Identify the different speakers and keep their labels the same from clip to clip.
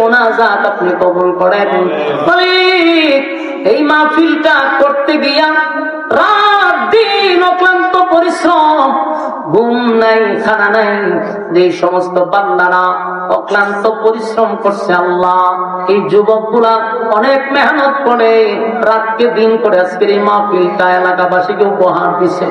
Speaker 1: মোনাজাত আপনি কবুল করেন। এই মাহফিলটা করতে গিয়া রাত দিন অক্লান্ত পরিশ্রম, ঘুম নাই, খানা নাই, যে সমস্ত বান্দারা অক্লান্ত পরিশ্রম করছে আল্লাহ, এই যুবকগুলা অনেক মেহনত করে রাতকে দিন করে আজকের এই মাহফিলটা এলাকাবাসীকে উপহার দিছে।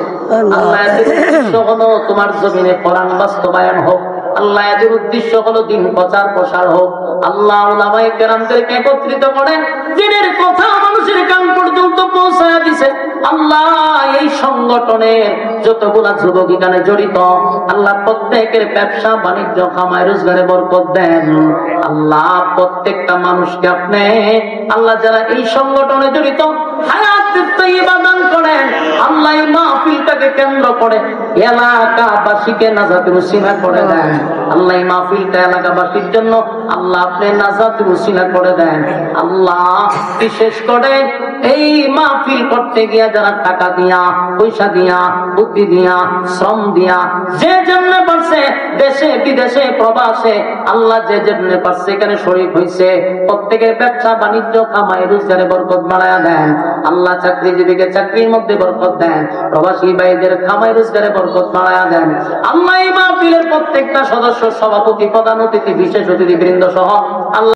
Speaker 1: আল্লাহ এদের উদ্দেশ্য হলো তোমার জমিনে কোরআন বাস্তবায়ন হোক, আল্লাহ এদের উদ্দেশ্য হলো দিন প্রচার প্রসার হোক। আল্লাহ উলামায়ে কেরামদেরকে একত্রিত করে দিনের কথা মানুষের কান পর্যন্ত পৌঁছায় দিছে। আল্লাহ এই সংগঠনের যতগুলা যুবক এখানে জড়িত, আল্লাহ প্রত্যেকের ব্যবসা বাণিজ্য কামাই রোজগারে বরকত দেন। আল্লাহ প্রত্যেকটা মানুষকে আপনি আল্লাহ যারা এই সংগঠনে জড়িত হায়াতের তাইয়্যিবা দান করেন। আল্লাহ এই মাহফিলটাকে কেন্দ্র করে এলাকাবাসীকে নাজাতের উসিলা করে দেন। আল্লাহ এই মাহফিলটা এলাকাবাসীর জন্য আল্লাহ আপনি নাজাতের উসিলা করে দেন। আল্লাহ বিশেষ করে এই মাহফিল করতে গিয়া যারা টাকা দিয়া, পয়সা দিয়া, বুদ্ধি দিয়া, শ্রম দিয়া, যে যেমনে পারছে দেশে বিদেশে প্রবাসে, আল্লাহ যে যেমনে পারছে এখানে শরীক হইছে, প্রত্যেকের ব্যবসা বাণিজ্য কামাই রোজগারে বরকত বাড়ায়া দেন। আল্লাহ চাকরিজীবীকে চাকরির মধ্যে বরকত দেন, প্রবাসী ভাইদের কামাই রোজগারে বরকত বাড়ায়া দেন। আল্লাহ এই মাহফিলের প্রত্যেকটা সদস্য, সভাপতি, প্রধান অতিথি, বিশেষ অতিথি বৃন্দ সহ আল্লাহ